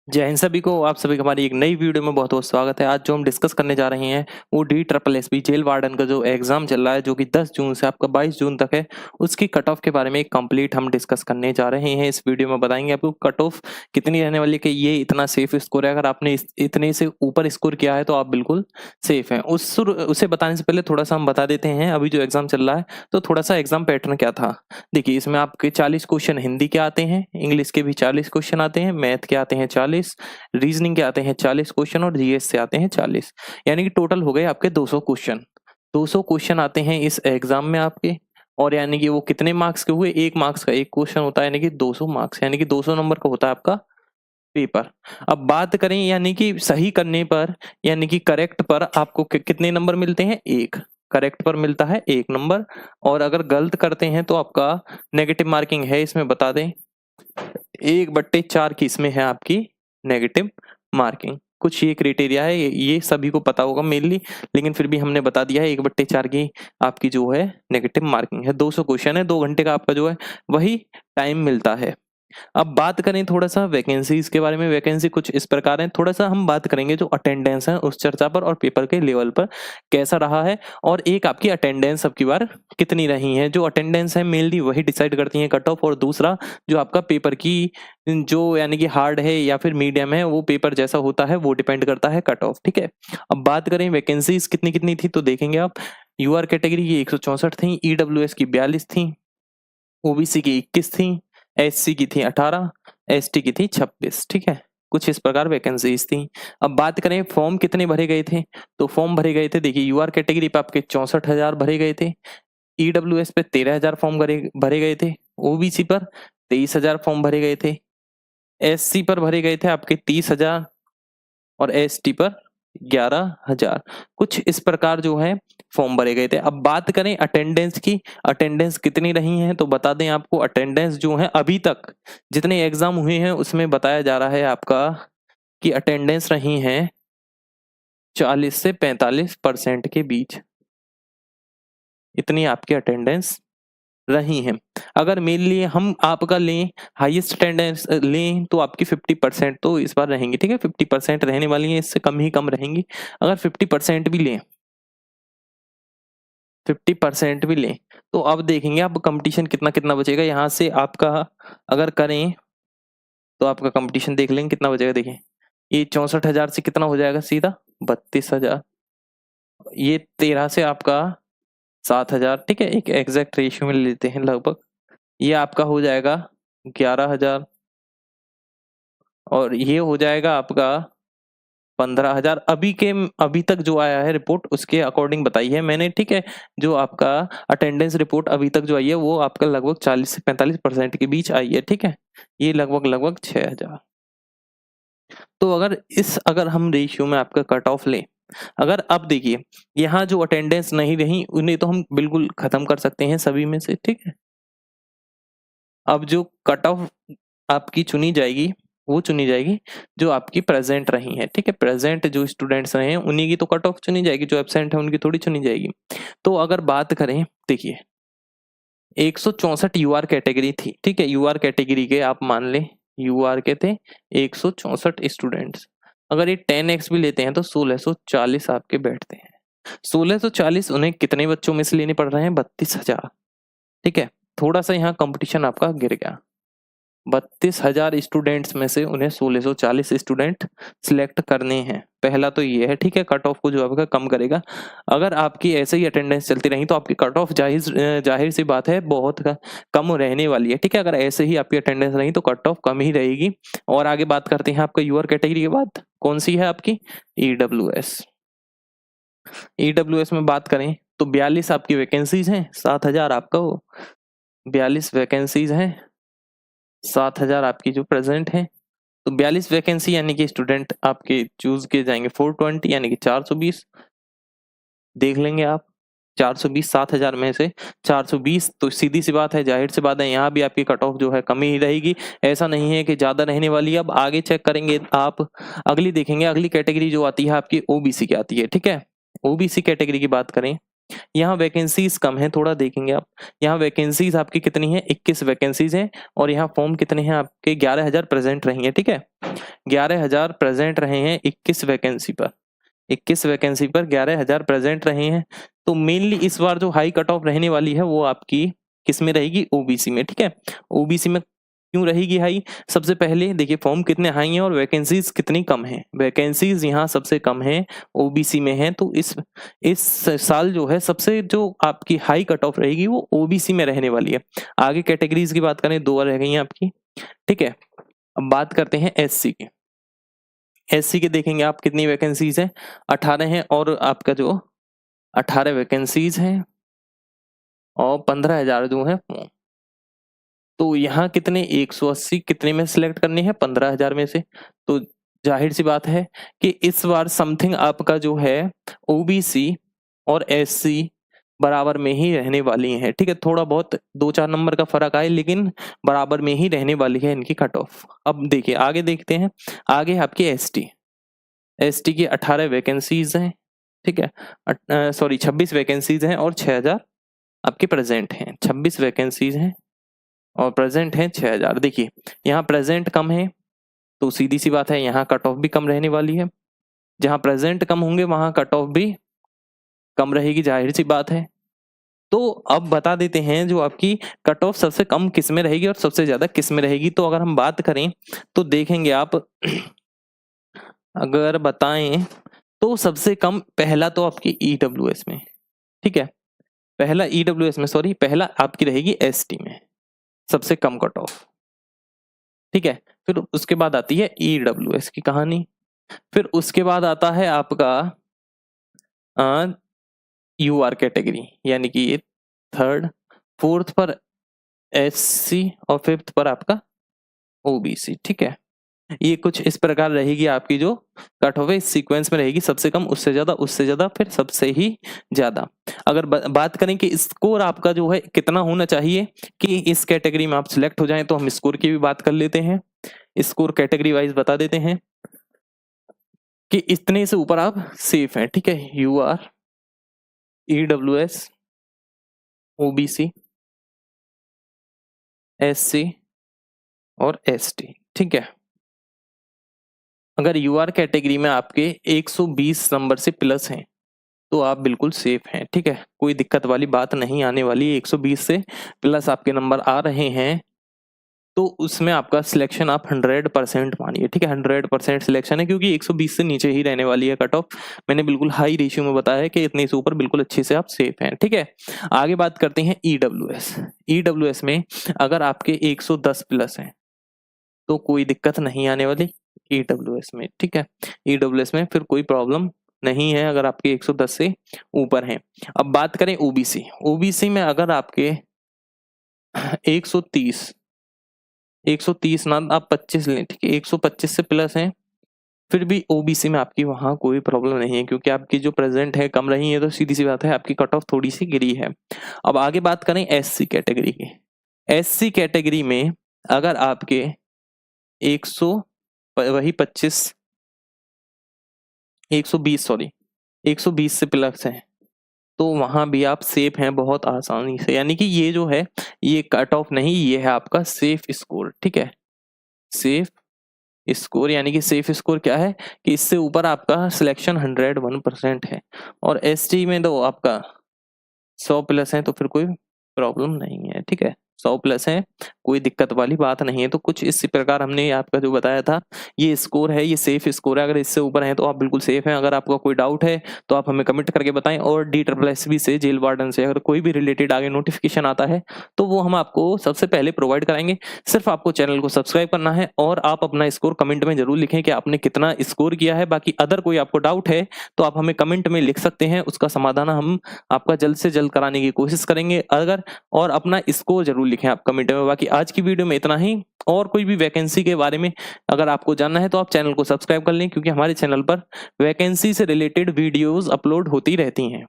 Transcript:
जय हिंद सभी को। आप सभी का हमारी एक नई वीडियो में बहुत बहुत स्वागत है। आज जो हम डिस्कस करने जा रहे हैं वो DSSB जेल वार्डन का जो एग्जाम चल रहा है, जो कि 10 जून से आपका 22 जून तक है, उसकी कट ऑफ के बारे में कंप्लीट हम डिस्कस करने जा रहे हैं। इस वीडियो में बताएंगे आपको कट ऑफ कितनी रहने वाली है, कि ये इतना सेफ स्कोर है। अगर आपने इतने से ऊपर स्कोर किया है तो आप बिल्कुल सेफ हैं। उसे बताने से पहले थोड़ा सा हम बता देते हैं अभी जो एग्जाम चल रहा है, तो थोड़ा सा एग्जाम पैटर्न क्या था। देखिए, इसमें आपके 40 क्वेश्चन हिंदी के आते हैं, इंग्लिश के भी 40 क्वेश्चन आते हैं, मैथ के आते हैं 40, रीजनिंग के आते हैं 40 क्वेश्चन और जीएस से आते हैं 40। यानी कि टोटल हो गए आपके 200 क्वेश्चन। 200 क्वेश्चन आते हैं इस एग्जाम में आपके। और यानी कि वो कितने मार्क्स के हुए, 1 मार्क्स का एक क्वेश्चन होता है, यानी कि 200 मार्क्स, यानी कि 200 नंबर का होता है आपका पेपर। अब बात करें यानी कि सही करने पर, यानी कि करेक्ट पर आपको कितने नंबर मिलते हैं? 1। करेक्ट पर मिलता है 1 नंबर। और अगर गलत करते हैं तो आपका नेगेटिव मार्किंग है, इसमें बता दें 1/4 की इसमें है आपकी नेगेटिव मार्किंग। कुछ ये क्राइटेरिया है, ये सभी को पता होगा मेनली, लेकिन फिर भी हमने बता दिया है 1/4 की आपकी जो है नेगेटिव मार्किंग है। 200 क्वेश्चन है, 2 घंटे का आपका जो है वही टाइम मिलता है। अब बात करें थोड़ा सा वैकेंसीज के बारे में। वैकेंसी कुछ इस प्रकार है, थोड़ा सा हम बात करेंगे जो अटेंडेंस है उस चर्चा पर, और पेपर के लेवल पर कैसा रहा है, और एक आपकी अटेंडेंस अब की बार कितनी रही है। जो अटेंडेंस है मेनली वही डिसाइड करती है कट ऑफ, और दूसरा जो आपका पेपर की जो यानी कि हार्ड है या फिर मीडियम है, वो पेपर जैसा होता है वो डिपेंड करता है कट ऑफ। ठीक है, अब बात करें वैकेंसीज कितनी कितनी थी, तो देखेंगे आप यूआर कैटेगरी की 164 थी, ईडब्ल्यूएस की 42 थी, ओबीसी की 21 थी, एससी की थी 18, एसटी की थी 26। ठीक है, कुछ इस प्रकार वैकेंसीज थी। अब बात करें फॉर्म कितने भरे गए थे, तो फॉर्म भरे गए थे, देखिए यूआर कैटेगरी पे आपके 64,000 भरे गए थे, ईडब्ल्यूएस पे 13,000 फॉर्म भरे गए थे, ओबीसी पर 23,000 फॉर्म भरे गए थे, एससी पर भरे गए थे आपके 30,000 और एसटी पर 11,000। कुछ इस प्रकार जो है फॉर्म भरे गए थे। अब बात करें अटेंडेंस की, अटेंडेंस कितनी रही है, तो बता दें आपको अटेंडेंस जो है अभी तक जितने एग्जाम हुए हैं उसमें बताया जा रहा है आपका कि अटेंडेंस रही है 40 से 45% के बीच, इतनी आपकी अटेंडेंस रही है। अगर मेरे लिए हम आपका लें, हाईएस्ट अटेंडेंस लें, तो आपकी 50% तो इस बार रहेंगी। ठीक है, 50% रहने वाली है, इससे कम ही कम रहेंगी। अगर 50% भी लें, 50% भी लें, तो अब देखेंगे अब कंपटीशन कितना कितना बचेगा यहाँ से आपका। अगर करें तो आपका कंपटीशन देख लेंगे कितना बचेगा। देखें, ये 64,000 से कितना हो जाएगा, सीधा 32,000। ये 13 से आपका 7,000। ठीक है, एक एग्जैक्ट रेशियो में लेते हैं लगभग, ये आपका हो जाएगा 11,000, और ये हो जाएगा आपका 15,000। अभी तक जो आया है रिपोर्ट उसके अकॉर्डिंग बताई है मैंने। ठीक है, जो आपका अटेंडेंस रिपोर्ट अभी तक जो आई है वो आपका लगभग 40 से 45% के बीच आई है। ठीक है, ये लगभग 6,000। तो अगर हम रेशियो में आपका कट ऑफ लें, अगर अब देखिए यहाँ जो अटेंडेंस नहीं रही उन्हें तो हम बिल्कुल खत्म कर सकते हैं सभी में से। ठीक है, अब जो कट ऑफ आपकी चुनी जाएगी वो चुनी जाएगी जो आपकी प्रेजेंट रही है। ठीक है, प्रेजेंट जो स्टूडेंट्स रहे हैं उन्हीं की तो कट ऑफ चुनी जाएगी, जो एब्सेंट है उनकी थोड़ी चुनी जाएगी। तो अगर बात करें, देखिए 164 यूआर कैटेगरी थी। ठीक है, यूआर कैटेगरी के आप मान लें यूआर के थे 164 स्टूडेंट्स। अगर ये 10x भी लेते हैं तो 1640 आपके बैठते हैं। 1640 उन्हें कितने बच्चों में से लेने पड़ रहे हैं? 32,000। ठीक है, थोड़ा सा यहाँ कंपटीशन आपका गिर गया। 32,000 स्टूडेंट्स में से उन्हें 1640 स्टूडेंट सिलेक्ट करने हैं। पहला तो ये है। ठीक है, कट ऑफ को जो आपका कम करेगा। अगर आपकी ऐसे ही अटेंडेंस चलती रही तो आपकी कट ऑफ जाहिर सी बात है बहुत कम रहने वाली है। ठीक है, अगर ऐसे ही आपकी अटेंडेंस रही तो कट ऑफ कम ही रहेगी। और आगे बात करते हैं आपका यूआर कैटेगरी के बाद कौन सी है आपकी? ईडब्ल्यूएस। ईडब्ल्यूएस में बात करें तो 42 आपकी वैकेंसीज हैं, 7,000 आपका वो 42 वैकेंसीज हैं, 7,000 आपकी जो प्रेजेंट है। तो 42 वैकेंसी यानी कि स्टूडेंट आपके चूज किए जाएंगे 420, यानी कि 420। देख लेंगे आप 420 7,000 में से 420, तो सीधी सी बात है, जाहिर सी बात है, यहाँ भी आपकी कट ऑफ जो है कमी ही रहेगी। ऐसा नहीं है कि ज्यादा रहने वाली है। अब आगे चेक करेंगे आप, अगली देखेंगे, अगली कैटेगरी जो आती है आपकी ओबीसी की आती है। ठीक है, ओबीसी कैटेगरी की बात करें यहाँ वैकेंसीज कम है, थोड़ा देखेंगे आप। यहाँ वैकेंसीज आपकी कितनी है, 21 वैकेंसीज हैं, और यहाँ फॉर्म कितने हैं आपके, 11,000 प्रेजेंट रही है। ठीक है, 11,000 प्रेजेंट रहे हैं 21 वैकेंसी पर, 21 वैकेंसी पर 11,000 प्रेजेंट रहे हैं। तो मेनली इस बार जो हाई कट ऑफ रहने वाली है वो आपकी किस में रहेगी, ओबीसी में। ठीक है, ओबीसी में क्यों रहेगी हाई, सबसे पहले देखिए फॉर्म कितने हाई हैं और वैकेंसीज कितनी कम हैं। वैकेंसीज यहाँ सबसे कम है, ओबीसी में है, तो इस साल जो है सबसे जो आपकी हाई कट ऑफ रहेगी वो ओबीसी में रहने वाली है। आगे कैटेगरीज की बात करें, 2 रह गई हैं आपकी। ठीक है, अब बात करते हैं एससी की। एससी के देखेंगे आप कितनी वैकेंसीज है, 18 हैं, और आपका जो 18 वैकेंसीज हैं और 15,000 जो है। तो यहाँ कितने 180 कितने में सिलेक्ट करने हैं, 15,000 में से। तो जाहिर सी बात है कि इस बार समथिंग आपका जो है ओबीसी और एससी बराबर में ही रहने वाली हैं। ठीक है, थोड़ा बहुत 2-4 नंबर का फर्क आए, लेकिन बराबर में ही रहने वाली है इनकी कट ऑफ। अब देखिए आगे देखते हैं, आगे आपकी एसटी की 18 वैकेंसीज हैं। ठीक है, सॉरी 26 वैकेंसीज हैं और 6,000 आपके प्रेजेंट हैं। 26 वैकेंसीज हैं और प्रेजेंट हैं 6,000। देखिए यहाँ प्रेजेंट कम है तो सीधी सी बात है यहाँ कट ऑफ भी कम रहने वाली है। जहाँ प्रेजेंट कम होंगे वहां कट ऑफ भी कम रहेगी, जाहिर सी बात है। तो अब बता देते हैं जो आपकी कट ऑफ सबसे कम किस में रहेगी और सबसे ज्यादा किस में रहेगी। तो अगर हम बात करें तो देखेंगे आप अगर बताएं तो सबसे कम पहला तो आपकी ईडब्ल्यूएस में। ठीक है, पहला ईडब्ल्यूएस में, सॉरी पहला आपकी रहेगी एसटी में सबसे कम कट ऑफ। ठीक है, फिर उसके बाद आती है ईडब्ल्यूएस की कहानी, फिर उसके बाद आता है आपका यूआर कैटेगरी, यानी कि ये 3rd, 4th पर एससी और 5th पर आपका ओबीसी। ठीक है, ये कुछ इस प्रकार रहेगी आपकी जो कट ऑफ है, इस सीक्वेंस में रहेगी, सबसे कम, उससे ज्यादा, फिर सबसे ही ज्यादा। अगर बात करें कि स्कोर आपका जो है कितना होना चाहिए कि इस कैटेगरी में आप सिलेक्ट हो जाएं, तो हम स्कोर की भी बात कर लेते हैं। स्कोर कैटेगरी वाइज बता देते हैं कि इतने से ऊपर आप सेफ हैं। ठीक है, यूआर, ईडब्ल्यूएस, ओबीसी, एससी और एसटी। ठीक है, अगर यूआर कैटेगरी में आपके 120 नंबर से प्लस हैं तो आप बिल्कुल सेफ हैं। ठीक है, कोई दिक्कत वाली बात नहीं आने वाली। 120 से प्लस आपके नंबर आ रहे हैं तो उसमें आपका सिलेक्शन आप 100% मानिए। ठीक है, 100% सिलेक्शन है, क्योंकि 120 से नीचे ही रहने वाली है कट ऑफ। मैंने बिल्कुल हाई रेशियो में बताया है कि इतने से ऊपर बिल्कुल अच्छे से आप सेफ हैं। ठीक है, आगे बात करते हैं ईडब्ल्यूएस। ईडब्ल्यूएस में अगर आपके 110 प्लस हैं तो कोई दिक्कत नहीं आने वाली ईडब्ल्यूएस में। ठीक है, ईडब्ल्यूएस में फिर कोई प्रॉब्लम नहीं है अगर आपके 110 से ऊपर हैं। अब बात करें ओबीसी। ओबीसी में अगर आपके 130 ना आप 25 लें, ठीक है, 125 से प्लस हैं, फिर भी ओबीसी में आपकी वहां कोई प्रॉब्लम नहीं है, क्योंकि आपकी जो प्रेजेंट है कम रही है, तो सीधी सी बात है आपकी कट ऑफ थोड़ी सी गिरी है। अब आगे बात करें एससी कैटेगरी की। एससी कैटेगरी में अगर आपके 120 से प्लस है तो वहां भी आप सेफ हैं बहुत आसानी से। यानी कि ये जो है ये कट ऑफ नहीं, ये है आपका सेफ स्कोर। ठीक है, सेफ स्कोर, यानी कि सेफ स्कोर क्या है कि इससे ऊपर आपका सिलेक्शन 101% है। और एसटी में तो आपका 100 प्लस है तो फिर कोई प्रॉब्लम नहीं है। ठीक है, 100 प्लस है, कोई दिक्कत वाली बात नहीं है। तो कुछ इसी प्रकार हमने आपका जो बताया था, ये स्कोर है, ये सेफ स्कोर है। अगर इससे ऊपर है तो आप बिल्कुल सेफ हैं। अगर आपका कोई डाउट है तो आप हमें कमेंट करके बताएं। और DSSB से, जेल वार्डन से अगर कोई भी रिलेटेड आगे नोटिफिकेशन आता है तो वो हम आपको सबसे पहले प्रोवाइड कराएंगे। सिर्फ आपको चैनल को सब्सक्राइब करना है और आप अपना स्कोर कमेंट में जरूर लिखें कि आपने कितना स्कोर किया है। बाकी अदर कोई आपको डाउट है तो आप हमें कमेंट में लिख सकते हैं, उसका समाधान हम आपका जल्द से जल्द कराने की कोशिश करेंगे। अगर और अपना स्कोर जरूर लिखें आप कमेंट में। बाकी आज की वीडियो में इतना ही। और कोई भी वैकेंसी के बारे में अगर आपको जानना है तो आप चैनल को सब्सक्राइब कर लें, क्योंकि हमारे चैनल पर वैकेंसी से रिलेटेड वीडियोस अपलोड होती रहती हैं।